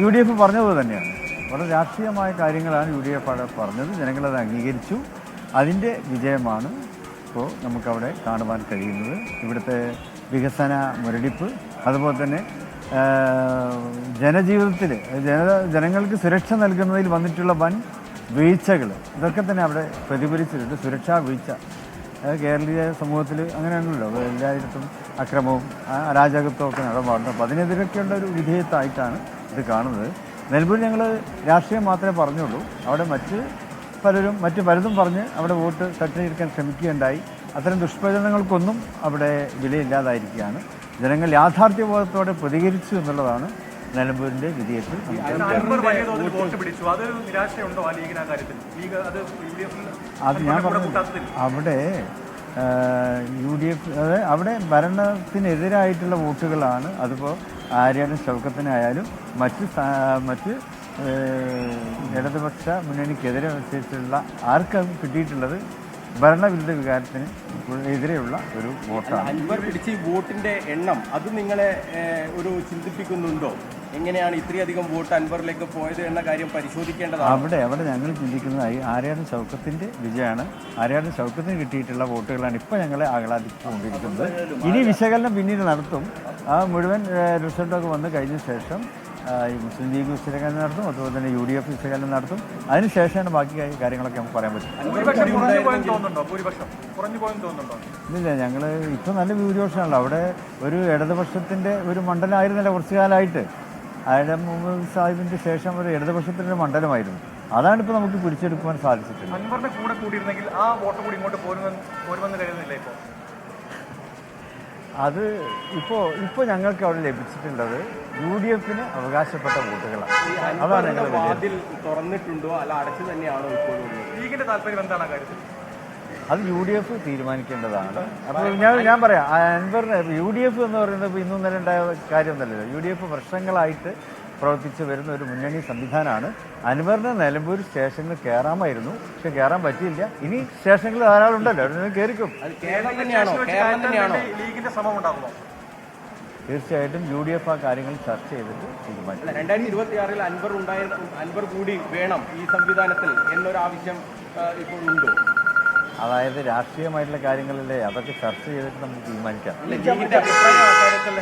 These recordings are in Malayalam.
UDF പറഞ്ഞതുപോലെ തന്നെയാണ്. വളരെ രാഷ്ട്രീയമായ കാര്യങ്ങളാണ് UDF അവിടെ പറഞ്ഞത്. ജനങ്ങളത് അംഗീകരിച്ചു. അതിൻ്റെ വിജയമാണ് ഇപ്പോൾ നമുക്കവിടെ കാണുവാൻ കഴിയുന്നത്. ഇവിടുത്തെ വികസന മുരടിപ്പ്, അതുപോലെ തന്നെ ജനജീവിതത്തിൽ ജനങ്ങൾക്ക് സുരക്ഷ നൽകുന്നതിൽ വന്നിട്ടുള്ള വൻ വീഴ്ചകൾ, ഇതൊക്കെ തന്നെ അവിടെ പ്രതിഫലിച്ചിട്ടുണ്ട്. സുരക്ഷാ വീഴ്ച കേരളീയ സമൂഹത്തിൽ അങ്ങനെയാണല്ലോ, എല്ലായിടത്തും അക്രമവും അരാജകത്വവും ഒക്കെ നടപാടുന്നത്. അപ്പോൾ അതിനെതിരൊക്കെയുള്ള ഒരു വിധേയത്തായിട്ടാണ് ഇത് കാണുന്നത്. നിലമ്പൂർ ഞങ്ങൾ രാഷ്ട്രീയം മാത്രമേ പറഞ്ഞുള്ളൂ. അവിടെ മറ്റ് പലതും പറഞ്ഞ് അവിടെ വോട്ട് തട്ടിയെടുക്കാൻ ശ്രമിക്കുകയുണ്ടായി. അത്തരം ദുഷ്പ്രചരണങ്ങൾക്കൊന്നും അവിടെ വിലയില്ലാതായിരിക്കുകയാണ്. ജനങ്ങൾ യാഥാർത്ഥ്യബോധത്തോടെ പ്രതികരിച്ചു എന്നുള്ളതാണ് നിലമ്പൂരിൻ്റെ വിജയത്തിൽ. അത് ഞാൻ പറഞ്ഞു, അവിടെ UDF അവിടെ ഭരണത്തിനെതിരായിട്ടുള്ള വോട്ടുകളാണ്. അതിപ്പോൾ ആര്യാടൻ ഷൗക്കത്തിനായാലും മറ്റ് ഇടതുപക്ഷ മുന്നണിക്കെതിരെ മത്സരിച്ചിട്ടുള്ള ആർക്കും കിട്ടിയിട്ടുള്ളത് ഭരണവിരുദ്ധ വികാരത്തിന് എതിരെയുള്ള ഒരു വോട്ടാണ്. അൻവർ പിടിച്ച ഈ വോട്ടിന്റെ എണ്ണം അത് നിങ്ങളെ ഒരു ചിന്തിപ്പിക്കുന്നുണ്ടോ? എങ്ങനെയാണ് ഇത്രയധികം വോട്ട് അൻവറിലേക്ക് പോയത് എന്ന കാര്യം പരിശോധിക്കേണ്ടതാണ്. അവിടെ ഞങ്ങൾ ചിന്തിക്കുന്നത് ആര്യാടൻ ഷൗക്കത്തിന്റെ വിജയമാണ്. ആര്യാടൻ ഷൗക്കത്തിന് കിട്ടിയിട്ടുള്ള വോട്ടുകളാണ് ഇപ്പോൾ ഞങ്ങളെ ആഹ്ലാദിച്ചുകൊണ്ടിരിക്കുന്നത്. ഇനി വിശകലനം പിന്നീട് നടത്തും. ആ മുഴുവൻ റിസൾട്ടൊക്കെ വന്ന് കഴിഞ്ഞ ശേഷം മുസ്ലിം ലീഗ് വിശകലനം നടത്തും, അതുപോലെ തന്നെ UDF വിശകലനം നടത്തും. അതിനുശേഷമാണ് ബാക്കി കാര്യങ്ങളൊക്കെ നമുക്ക് പറയാൻ പറ്റും. ഇല്ല, ഞങ്ങൾ ഇപ്പോൾ നല്ല ഭൂരിപക്ഷമാണല്ലോ. അവിടെ ഒരു ഇടതുപക്ഷത്തിൻ്റെ ഒരു മണ്ഡലമായിരുന്നല്ലോ കുറച്ചു കാലമായിട്ട്. ആയിരം മുഹമ്മദ് സാഹിബിൻ്റെ ശേഷം ഒരു ഇടതുപക്ഷത്തിൻ്റെ മണ്ഡലമായിരുന്നു. അതാണ് ഇപ്പോൾ നമുക്ക് പിടിച്ചെടുക്കുവാൻ സാധിച്ചിട്ടുണ്ട്. അത് ഇപ്പോൾ ഞങ്ങൾക്ക് അവിടെ ലഭിച്ചിട്ടുള്ളത് UDFന് അവകാശപ്പെട്ട വോട്ടുകളാണ്. അതാണ് ഞങ്ങൾ തുറന്നിട്ടുണ്ടോ അല്ല അടച്ചു തന്നെയാണോ ഇപ്പോഴും? ലീഗിന്റെ താല്പര്യം എന്താണ് കാര്യത്തിൽ? അത് UDF തീരുമാനിക്കേണ്ടതാണ്. അപ്പോൾ ഞാൻ പറയാം, അൻവറിന് UDF എന്ന് പറയുന്നത് ഇപ്പോൾ ഇന്നും ഇന്നലെ ഉണ്ടായ കാര്യമൊന്നുമല്ലല്ലോ. UDF വർഷങ്ങളായിട്ട് പ്രവർത്തിച്ച് വരുന്ന ഒരു മുന്നണി സംവിധാനമാണ്. അൻവറിന് നിലമ്പൂർ സ്റ്റേഷനിൽ കയറാമായിരുന്നു, പക്ഷെ കയറാൻ പറ്റിയില്ല. ഇനി സ്റ്റേഷനിൽ ധാരാളം ഉണ്ടല്ലോ, അവിടെ കയറിക്കും. തീർച്ചയായിട്ടും UDF ആ കാര്യങ്ങൾ ചർച്ച ചെയ്തിട്ട് തീരുമാനിക്കും. 2026 അൻവർ കൂടി വേണം ഈ സംവിധാനത്തിൽ എന്നൊരു ആവശ്യം ഇപ്പോൾ ഉണ്ടോ? അതായത് രാഷ്ട്രീയമായിട്ടുള്ള കാര്യങ്ങളല്ലേ, അതൊക്കെ ചർച്ച ചെയ്തിട്ട് നമുക്ക് തീരുമാനിക്കാം.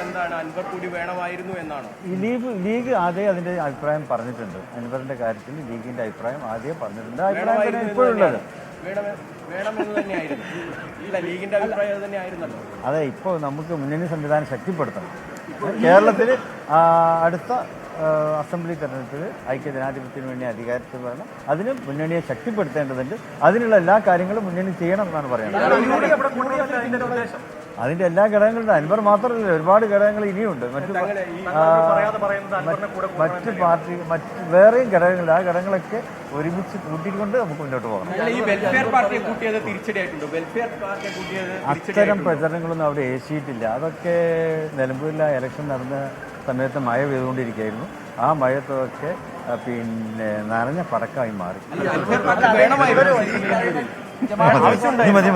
എന്താണ് അൻവർ കൂടി വേണമായിരുന്നു എന്നാണ് ലീഗ് ആദ്യം അതിന്റെ അഭിപ്രായം പറഞ്ഞിട്ടുണ്ട്. അൻവറിന്റെ കാര്യത്തിൽ ലീഗിന്റെ അഭിപ്രായം ആദ്യം പറഞ്ഞിട്ടുണ്ട്. അഭിപ്രായം ഇപ്പോഴുള്ളത് അതെ. ഇപ്പോൾ നമുക്ക് മുന്നണി സംവിധാനം ശക്തിപ്പെടുത്തണം. കേരളത്തിൽ അടുത്ത അസംബ്ലി തെരഞ്ഞെടുപ്പിൽ ഐക്യജനാധിപത്യത്തിന് വേണ്ടി അധികാരത്തിൽ വരണം. അതിന് മുന്നണിയെ ശക്തിപ്പെടുത്തേണ്ടതുണ്ട്. അതിനുള്ള എല്ലാ കാര്യങ്ങളും മുന്നണി ചെയ്യണം എന്നാണ് പറയുന്നത്. അതിന്റെ എല്ലാ ഘടകങ്ങളുണ്ട്. അൻവർ മാത്രമല്ല, ഒരുപാട് ഘടകങ്ങൾ ഇനിയുണ്ട്. മറ്റ് വേറെയും ഘടകങ്ങളുണ്ട്. ആ ഘടകങ്ങളൊക്കെ ഒരുമിച്ച് കൂട്ടിക്കൊണ്ട് നമുക്ക് മുന്നോട്ട് പോകണം. അത്തരം പ്രചരണങ്ങളൊന്നും അവിടെ ഏശിയിട്ടില്ല. അതൊക്കെ നിലമ്പൂരിലെ ഇലക്ഷൻ നടന്ന സമയത്ത് മഴ പെയ്തുകൊണ്ടിരിക്കുകയായിരുന്നു. ആ മഴത്തൊക്കെ നനഞ്ഞ പടക്കമായി മാറി. മതി